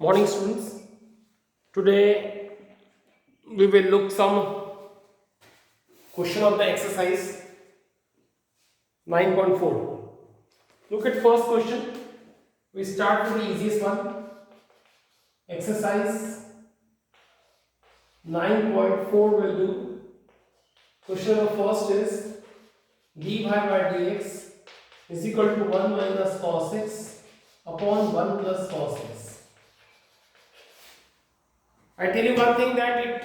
Morning students. Today we will look some question of the exercise 9.4. Look at first question. We start with the easiest one. Exercise 9.4 will do. Question number first is dy by dx is equal to 1 minus cos x upon 1 plus cos x. I tell you one thing that it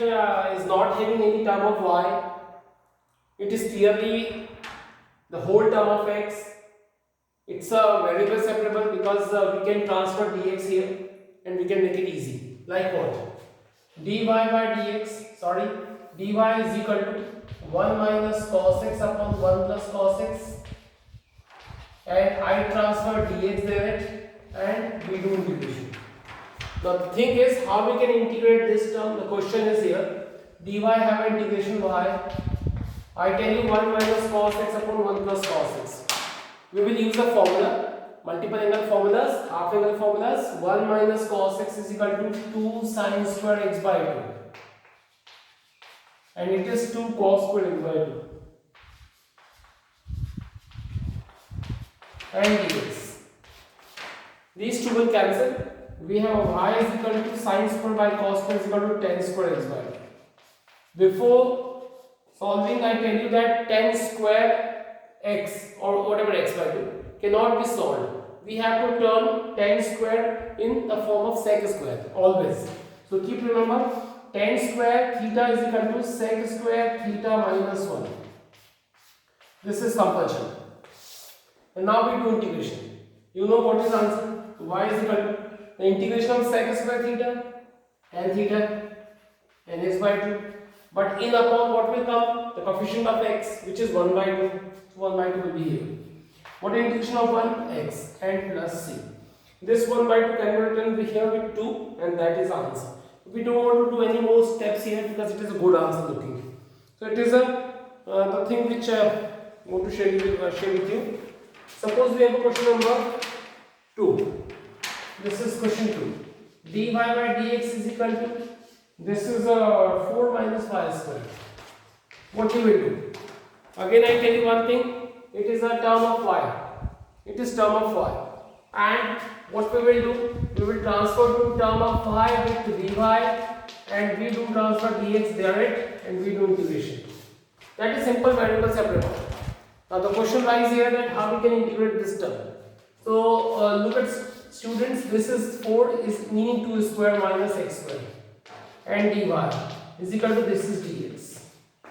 is not having any term of y. It is clearly the whole term of x. It's a variable separable because we can transfer dx here and we can make it easy. Like what? dy by dx, dy is equal to 1 minus cos x upon 1 plus cos x, and I transfer dx there and we do integration. Now the thing is how we can integrate this term. The question is here. dy have integration y. I tell you 1 minus cos x upon 1 plus cos x. We will use a formula. Multiple angle formulas, half angle formulas. 1 minus cos x is equal to 2 sin square x by 2. And it is 2 cos square x by 2. And dx. These two will cancel. We have y is equal to sin square by cos square is equal to tan square x by 2. Before solving, I tell you that tan square x or whatever x by 2 cannot be solved. We have to turn tan square in the form of sec square always. So keep remember, tan square theta is equal to sec square theta minus 1. This is compulsion. And now we do integration. You know what is answer? Y is equal to the integration of sec square theta and theta and x by 2. But in upon what will come? The coefficient of x, which is 1 by 2. So 1 by 2 will be here. What is integration of 1? X and plus c. This 1 by 2 can be written here with 2, and that is answer. We don't want to do any more steps here because it is a good answer looking. So it is the thing which I want to share with you. Suppose we have a question number 2. This is question 2. dy by dx is equal to, this is 4 minus y square. What you will do? Again I tell you one thing, it is a term of y. It is term of y. And what we will do? We will transfer to term of y with dy and we do transfer dx direct and we do integration. That is simple variable separable. Now the question lies here that how we can integrate this term. So look at students, this is 4 is meaning 2 square minus x square and dy is equal to this is dx.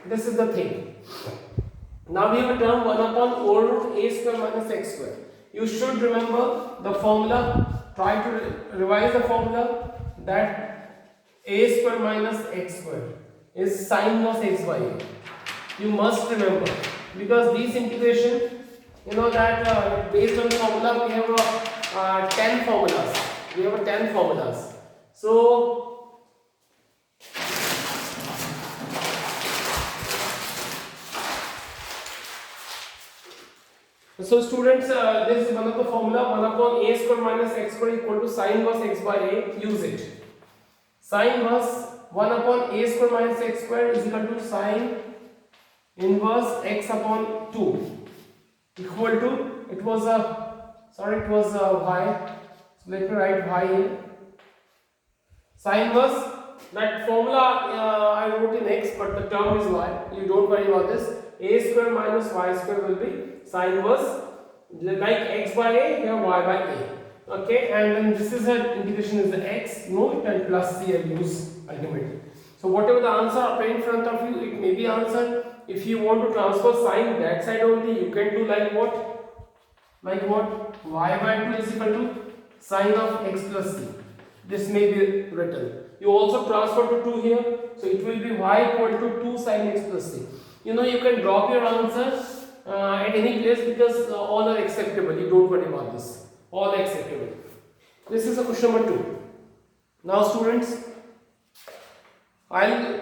This is the thing. Now we have a term 1 upon over root a square minus x square. You should remember the formula. Try to revise the formula that a square minus x square is sin of x by a. You must remember because these integration, you know that based on formula we have 10 formulas. We have 10 formulas. So students, this is one of the formula. 1 upon a square minus x square equal to sin inverse x by a. Use it. Sin inverse 1 upon a square minus x square is equal to sin inverse x upon 2 equal to, it was y. So let me write y here. Sin inverse, that formula I wrote in x, but the term is y. You don't worry about this. A square minus y square will be sin inverse like x by a, here y by a. Okay, and then this is a integration is the x, no, and plus c I use ultimately. So whatever the answer appear in front of you, it may be answered. If you want to transfer sign that side only, you can do like what? Like what? Y by 2 is equal to sin of x plus c. This may be written. You also transfer to 2 here, so it will be y equal to 2 sin x plus c. You know, you can drop your answers at any place because all are acceptable. You don't worry about this. All are acceptable. This is a question number 2. Now students, I'll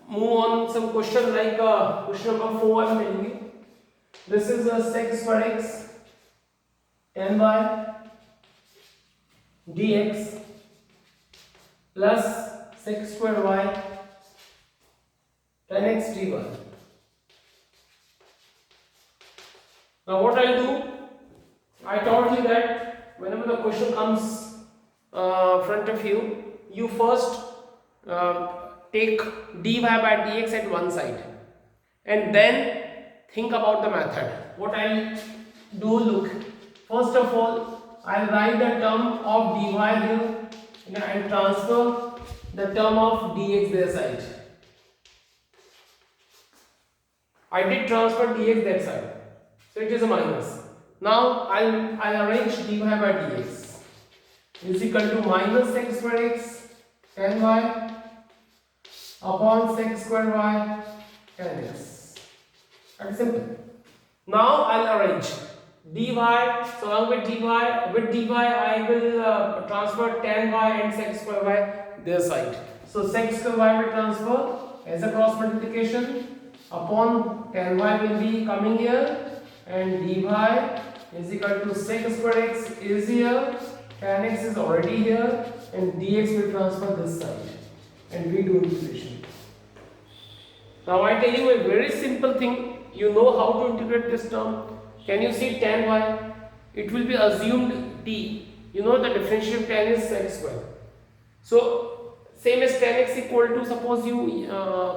move on some question like question number 4 I'm telling you. This is a sec square x and y dx plus sec square y 10x dy. Now what I'll do, I told you that whenever the question comes front of you, you first take dy by dx at one side and then think about the method. What I'll do, look, first of all I'll write the term of dy here and transfer the term of dx their side. I did transfer dx that side, so it is a minus. Now I'll arrange dy by dx is equal to minus sec square x 10y upon sec square y 10x. That's simple. Now I'll arrange dy. So along with dy I will transfer 10y and sec square y their side. So sec square y will transfer as a cross multiplication upon 10y will be coming here, and dy is equal to sec square x is here, 10x is already here, and dx will transfer this side and we do integration. Now I tell you a very simple thing. You know how to integrate this term. Can you see 10y? It will be assumed t. You know the differential of 10 is sec square. So same as 10x equal to, suppose you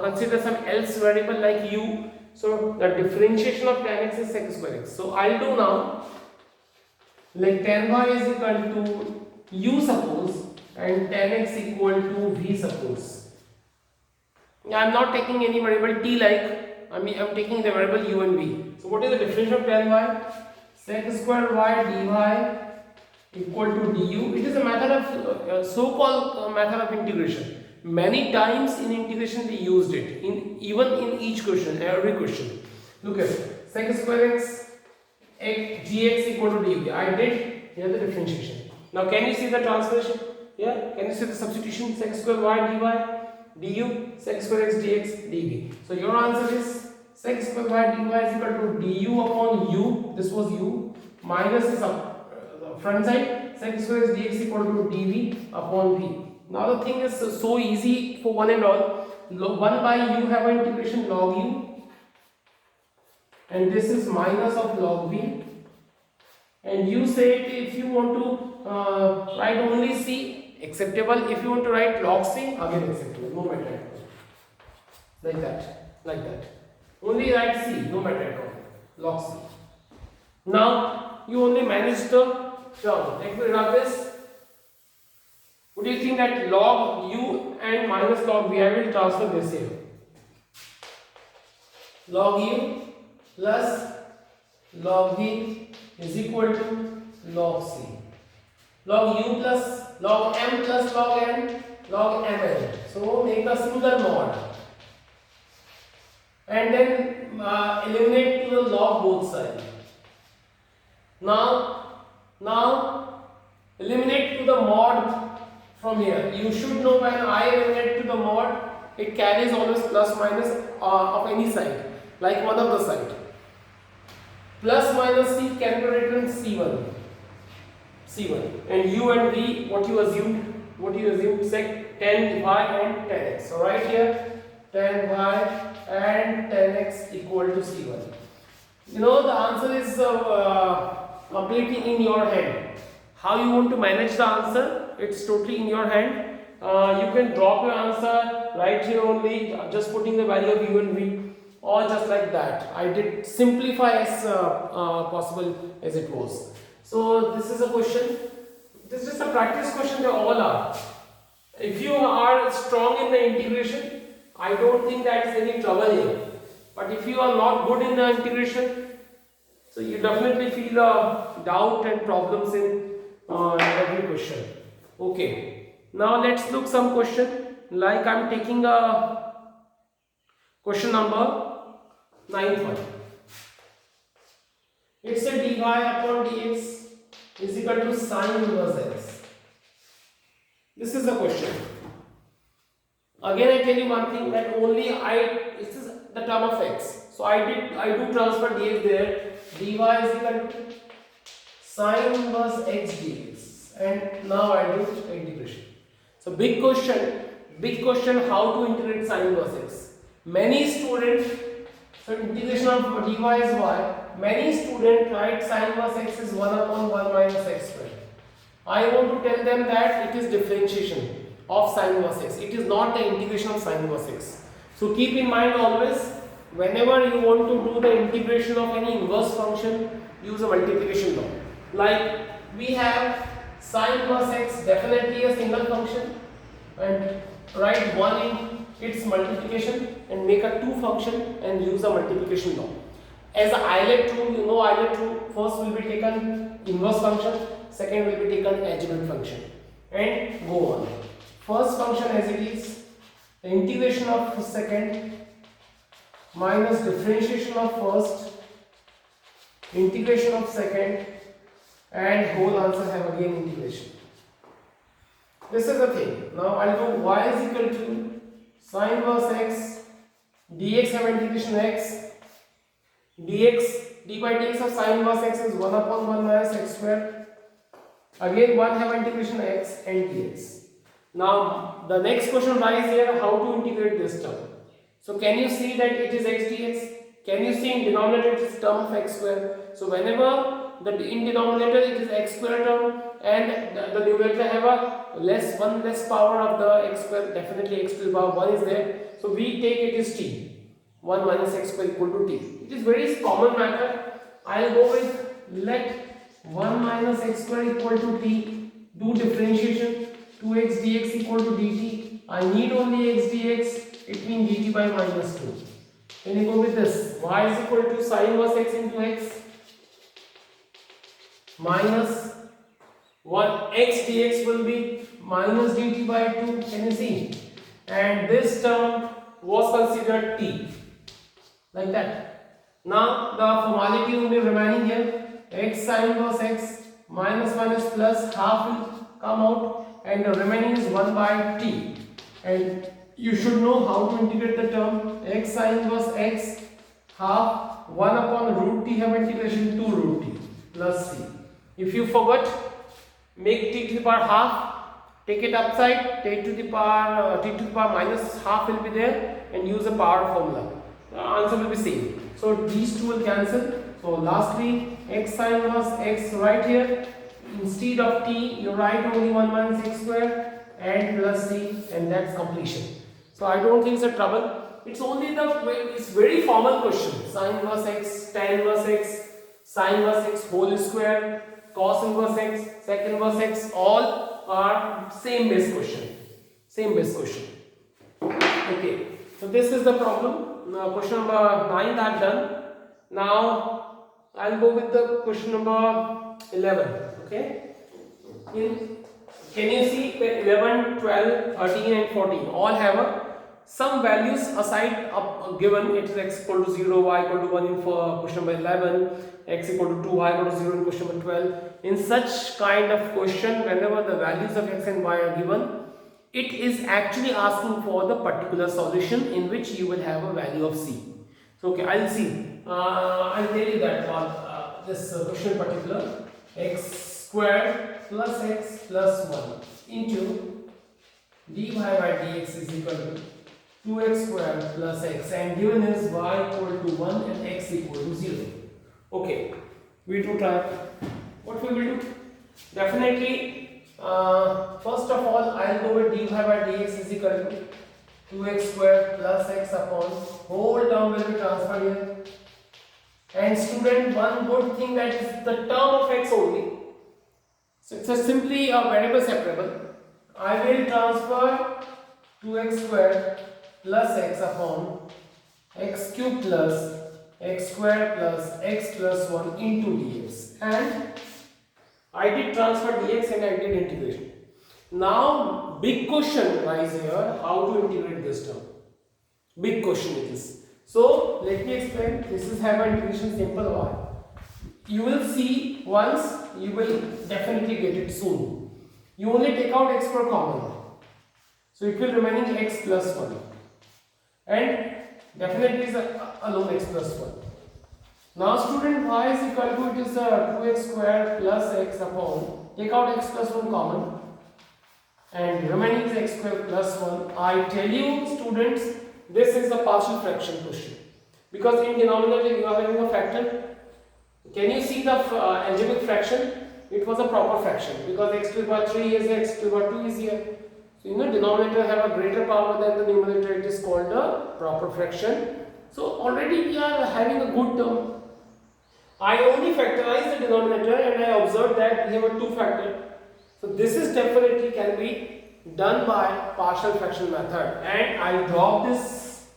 consider some else variable like u. So the differentiation of 10x is sec square x. So I'll do now, like 10y is equal to u suppose and 10x equal to v suppose. I am not taking any variable t, like I am taking the variable u and v. So what is the differential of 10y? Sec square y dy equal to du. It is a method of so-called method of integration. Many times in integration we used it, even in each question, every question. Look at sec square x dx equal to dv. I did here the differentiation. Now can you see the transformation? Yeah, can you see the substitution? Sec square y dy du, sec square x dx dv. So your answer is sec square y dy is equal to du upon u. This was u minus is up front side, sec square x dx equal to dv upon v. Now the thing is so easy for one and all. 1 by u have an integration log u, and this is minus of log v. And you say if you want to write only c, acceptable. If you want to write log c, again acceptable, no matter at all. Like that. Only write c, no matter at all. Log c. Now you only manage the term. Let me rub this. What do you think that log u and minus log v? I will transfer this here. Log u plus log v is equal to log c. Log u plus log m plus log n, log mn. So make a single mod and then eliminate to the log both sides. Now eliminate to the mod from here. You should know when I eliminate to the mod, it carries always plus minus of any side, like one of the side. Plus minus c can be written c1 and u and v, what you assumed sec 10y and 10x. So right here 10y and 10x equal to c1. You know the answer is completely in your hand. How you want to manage the answer, it's totally in your hand. You can drop your answer right here only, just putting the value of u and v, or just like that. I did simplify as possible as it was. So this is a question. This is just a practice question. They all are. If you are strong in the integration, I don't think that is any trouble here. But if you are not good in the integration, so you definitely feel doubt and problems in every question. Okay. Now let's look some question. Like I'm taking a question number 9th one. It's a dy upon dx is equal to sine inverse x. This is the question. Again I tell you one thing, that only this is the term of x. So I do transfer dx there. Dy is equal to sine inverse x dx. And now I do integration. So big question how to integrate sine inverse x. Many students, so integration of dy is y. Many students write sine inverse x is 1 upon 1 minus x square. I want to tell them that it is differentiation of sine inverse x. It is not the integration of sine inverse x. So keep in mind always, whenever you want to do the integration of any inverse function, use a multiplication law. Like we have sine inverse x, definitely a single function, and write 1 in its multiplication and make a 2 function and use a multiplication law. As a Eilert rule, you know Eilert rule, first will be taken inverse function, second will be taken adjoint function, and go on. First function as it is, the integration of second minus differentiation of first, integration of second, and whole answer have again integration. This is the thing. Now I'll do y is equal to sine inverse x, dx have integration x, dx, dy by dx of sine inverse x is 1 upon 1 minus x square. Again 1 have integration x and dx. Now the next question lies here, how to integrate this term. So can you see that it is x dx? Can you see in denominator it is term of x square? So whenever in denominator it is x square term and the numerator have a one less power of the x square, definitely x to the power 1 is there. So we take it is t. 1 minus x square equal to t. It is very common matter. I'll go with let 1 minus x square equal to t. Do differentiation. 2x dx equal to dt. I need only x dx. It means dt by minus 2. Then you go with this. Y is equal to sine inverse x into x minus 1 x dx will be minus dt by 2. Can you see? And this term was considered t. Like that. Now the formality will be remaining here. X sine inverse x minus minus plus half will come out and the remaining is 1 by t. And you should know how to integrate the term x sine inverse x half 1 upon root t have integration 2 root t plus c. If you forgot, make t to the power half, take it upside, t to the power minus half will be there and use a power formula. The answer will be same. So these two will cancel. So lastly x sine inverse x right here, instead of t you write only 1 minus x square and plus c, and that's completion. So I don't think it's a trouble. It's only it's very formal question. Sine inverse x, tan inverse x, sine inverse x whole square, cos inverse x, sec inverse x, all are same base question. Same base question. Okay. So this is the problem. Now question number 9 I've done. Now I'll go with the question number 11. Okay. Can you see 11, 12, 13 and 14 all have some values aside given. It is x equal to 0, y equal to 1 in for question number 11, x equal to 2, y equal to 0 in question number 12. In such kind of question, whenever the values of x and y are given, it is actually asking for the particular solution in which you will have a value of c. So okay, I'll see. I'll tell you that for this question in particular, x square plus x plus 1 into dy by dx is equal to 2x square plus x, and given is y equal to 1 and x equal to 0. Okay, we do try. What we will do? Definitely, first of all, I'll go with dy by dx is equal to 2x square plus x upon whole term will be transferred here. And student, one good thing that is the term of x only. So it's simply a variable separable. I will transfer 2x square plus x upon x cube plus x square plus x plus 1 into dx, and I did transfer dx and I did integration. Now big question lies here, how to integrate this term. Big question it is. So let me explain. This is have an integration simple one. You will see once, you will definitely get it soon. You only take out x for common, so it will remaining x plus 1, and definitely is alone x plus 1. Now student, y is equal to, it is 2x square plus x upon, take out x plus 1 common, and remaining is x square plus 1. I tell you students, this is a partial fraction question, because in denominator you are having a factor. Can you see the algebraic fraction? It was a proper fraction because x to the power 3 is here, x to the power 2 is here. So you know denominator have a greater power than the numerator. It is called a proper fraction. So already we are having a good term. I only factorize the denominator and I observed that we have a 2 factor. So this is definitely can be done by partial fraction method, and I'll drop this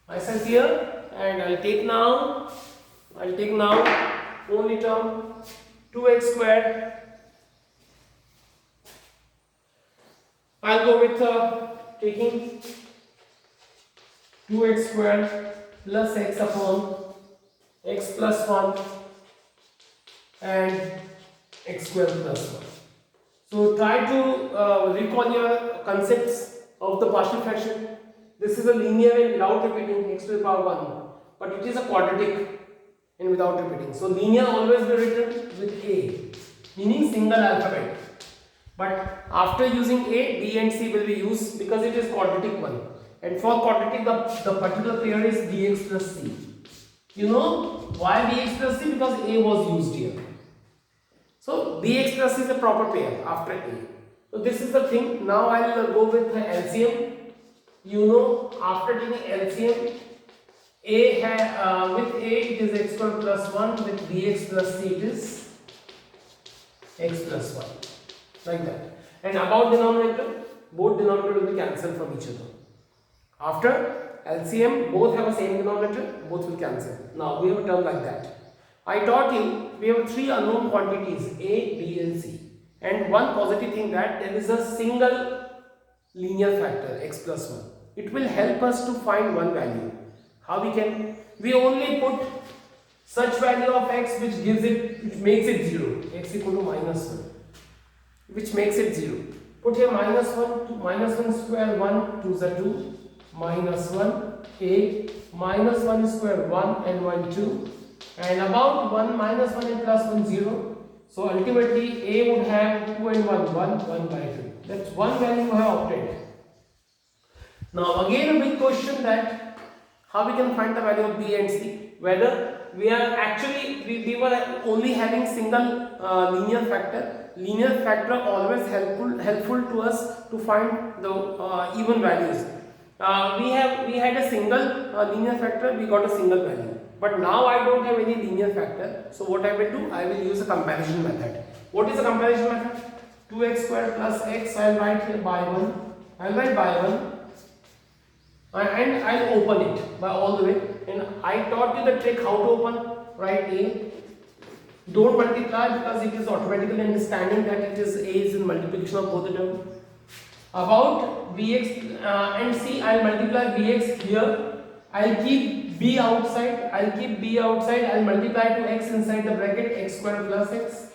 myself here and I'll take now only term 2x squared. I'll go with taking 2x squared plus x upon x plus 1 and x squared plus 1. So try to recall your concepts of the partial fraction. This is a linear and without repeating, x to the power 1, but it is a quadratic and without repeating. So linear always be written with a, meaning single alphabet. But after using a, b and c will be used because it is quadratic one. And for quadratic, the particular pair is bx plus c. You know why bx plus c? Because a was used here. So bx plus c is a proper pair after a. So this is the thing. Now I will go with the LCM. You know, after taking LCM, with a it is x squared plus 1, with bx plus c it is x plus 1, like that. And about denominator, both denominator will be cancelled from each other. After LCM, both have a same denominator, both will cancel. Now we have a term like that. I taught you we have 3 unknown quantities a, b and c, and one positive thing that there is a single linear factor x plus 1. It will help us to find one value. How we can? We only put such value of x which makes it 0, x equal to minus 1, which makes it 0. Put here minus 1 to minus 1 square 1 2 is 2, minus 1 a, minus 1 square 1 and 1 2, and about 1 minus 1 and plus 1 0. So ultimately a would have 2 and 1 1 by 2. That's one value I have obtained. Now again a big question that how we can find the value of b and c, whether we are actually we were only having single linear factor. Linear factor always helpful to us to find the even values. We had a single linear factor, we got a single value. But now I don't have any linear factor. So what I will do? I will use a comparison method. What is a comparison method? 2x squared plus x, I will write here by 1. I will write by 1. And I'll open it by all the way. And I taught you the trick how to open. Write a. Don't multiply because it is automatically understanding that it is a is in multiplication of both the terms. About bx and c, I'll multiply bx here. I'll keep b outside. I'll multiply to x inside the bracket, x squared plus x.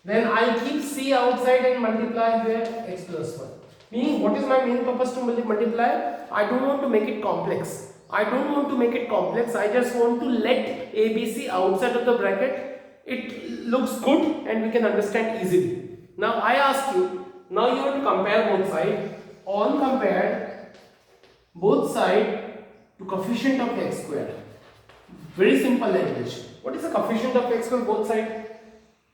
Then I'll keep c outside and multiply there x plus 1. Meaning, what is my main purpose to multiply? I don't want to make it complex. I just want to let a, b, c outside of the bracket. It looks good and we can understand easily. Now I ask you, now you have to compare both sides. On compared both sides to coefficient of x squared. Very simple language. What is the coefficient of x squared both sides?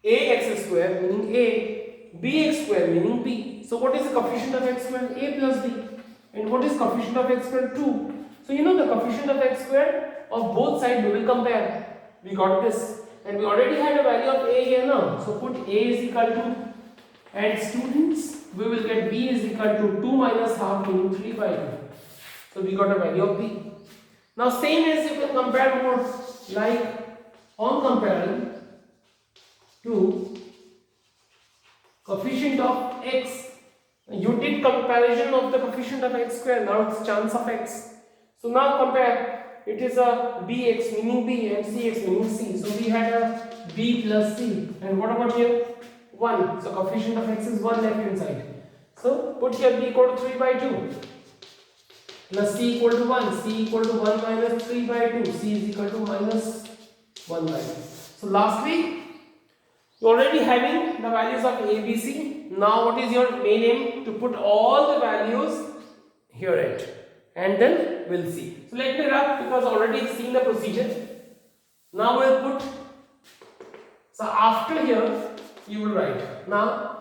Ax square meaning a, bx square meaning b. So what is the coefficient of x squared? A plus b. And what is coefficient of x squared? 2. So you know the coefficient of x squared of both sides we will compare. We got this. And we already had a value of a here now. So put a is equal to, and students, we will get b is equal to 2 minus half meaning 3 by 2. So we got a value of b. Now same as you can compare more, like on comparing to coefficient of x. You did comparison of the coefficient of x square, now it's chance of x. So now compare. It is a bx meaning b and cx meaning c. So we had a b plus c. And what about here? 1. So coefficient of x is 1 left inside. So put here b equal to 3 by 2. Plus c equal to 1. C equal to 1 minus 3 by 2. C is equal to minus 1 by 2. So lastly, You already having the values of a, b, c. Now what is your main aim? To put all the values here it, and then we'll see. So let me rub, because already seen the procedure. Now we'll put, so after here you will write now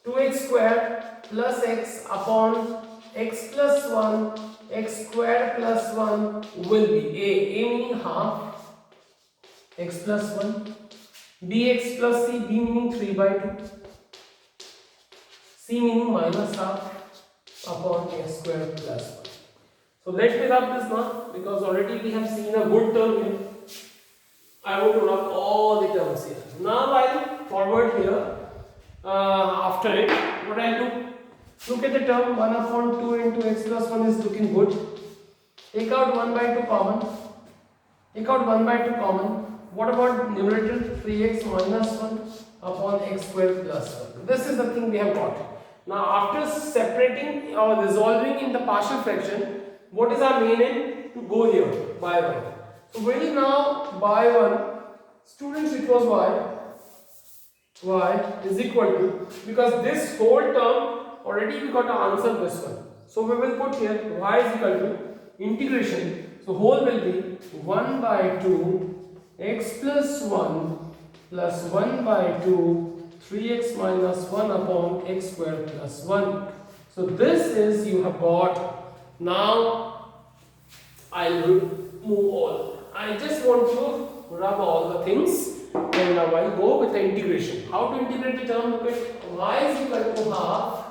2x squared plus x upon x plus 1 x squared plus 1 will be a meaning half x plus 1, bx plus c, b meaning 3 by 2, c meaning minus half upon x squared plus 1. So let me rub this now, because already we have seen a good term here. I want to rub all the terms here. Now I'll forward here. After it, what I'll do? Look at the term 1 upon 2 into x plus 1 is looking good. Take out 1 by 2 common. Take out 1 by 2 common. What about numerator? 3x minus 1 upon x squared plus 1. This is the thing we have got. Now after separating or resolving in the partial fraction, what is our main aim? To go here by 1. So we will now by 1, students, it was y is equal to, because this whole term already we got to answer this one. So we will put here y is equal to integration. So whole will be 1 by 2 x plus 1 plus 1 by 2 3x minus 1 upon x squared plus 1. So this is you have got. Now I will move all. I just want to rub all the things, and now I'll go with the integration. How to integrate the term? Look at y is equal to half.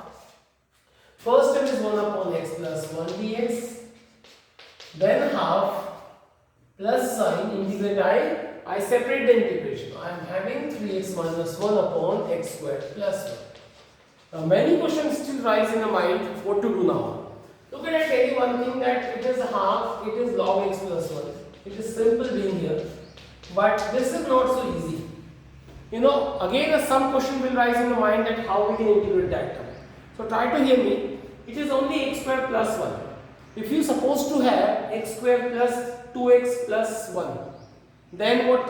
First term is 1 upon x plus 1 dx. Then half plus sign integrate I separate the integration. I am having 3x minus 1 upon x squared plus 1. Now many questions still rise in the mind. What to do now? Look at, I tell you one thing, that it is half, it is log x plus 1. It is simple being here, but this is not so easy. You know, again some question will rise in the mind that how we can integrate that term. So try to hear me. It is only x squared plus 1. If you supposed to have x squared plus 2x plus 1, then what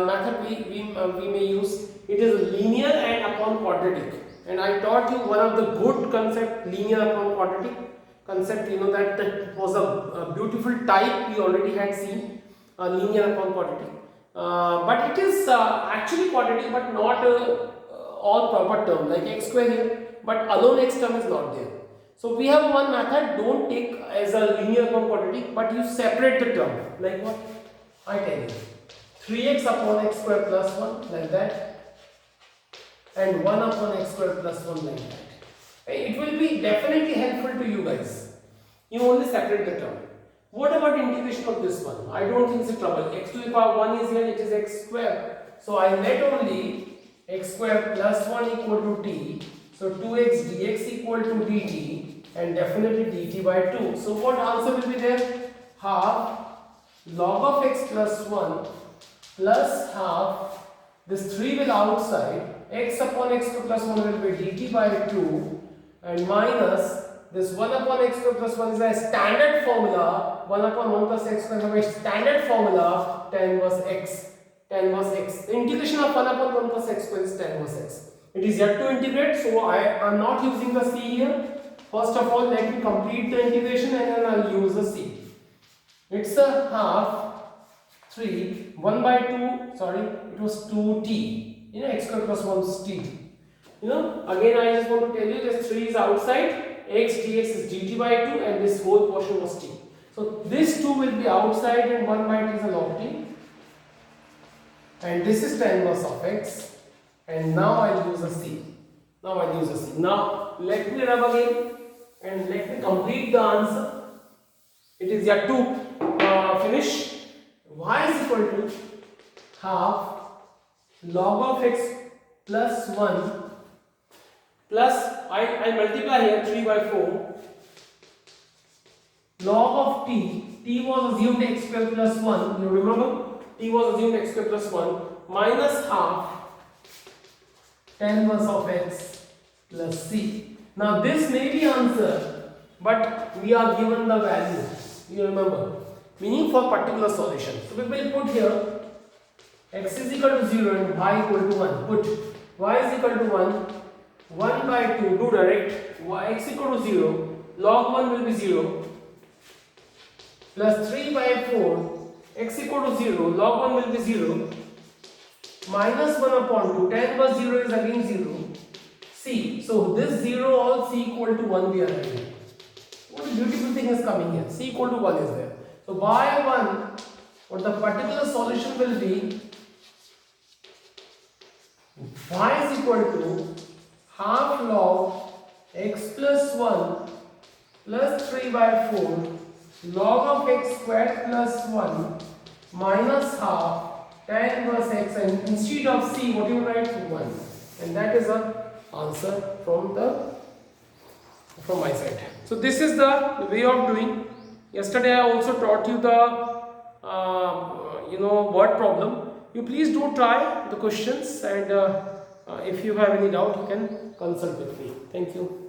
method we may use? It is linear and upon quadratic. And I taught you one of the good concept, linear upon quadratic concept. You know that was a beautiful type we already had seen, linear upon quadratic. But it is actually quadratic, but not all proper term like x square here, but alone x term is not there. So we have one method. Don't take as a linear upon quadratic, but you separate the term. Like what? I tell you, 3x upon x square plus 1 like that, and 1 upon x square plus 1 like that. It will be definitely helpful to you guys. You only separate the term. What about integration of this one? I don't think it's a trouble. X to the power 1 is here, it is x square. So I let only x square plus 1 equal to t. So 2x dx equal to dt, and definitely dt by 2. So what answer will be there? Half log of x plus 1 plus half, this 3 will outside, x upon x square plus 1 will be dt by 2, and minus this 1 upon x square plus 1 is a standard formula. 1 upon 1 plus x square is a standard formula, tan inverse x. Tan inverse x. The integration of 1 upon 1 plus x square is tan inverse x. It is yet to integrate, so I am not using the c here. First of all, let me complete the integration and then I will use the c. It's a half 3, 1 by 2, sorry, it was 2t. You know, x square plus 1 is t. You know, again I just want to tell you this 3 is outside, x dx is dt by 2, and this whole portion was t. So this 2 will be outside and 1 by t is a log t. And this is tan inverse of x. And now I'll use a c. Now let me rub again and let me complete the answer. It is yet to finish. Y is equal to half log of x plus 1 plus I multiply here 3 by 4 log of t was assumed x square plus 1, you remember, t was assumed x square plus 1 minus half tan inverse of x plus c. Now this may be answer, but we are given the value, you remember, meaning for particular solution. So we will put here x is equal to 0 and y equal to 1. Put y is equal to 1 by 2, do direct, x equal to 0, log 1 will be 0, plus 3 by 4, x equal to 0, log 1 will be 0, minus 1 upon 2, 10 plus 0 is again 0, c, so this 0 all c equal to 1 we are having. What a beautiful thing is coming here, c equal to 1 is there. So by 1, what the particular solution will be, y is equal to half log x plus 1 plus 3 by 4 log of x squared plus 1 minus half tan inverse x, and instead of c what you write 1, and that is the answer from my side. So this is the way of doing. Yesterday I also taught you the word problem. You please do try the questions, and if you have any doubt you can consult with me. Thank you.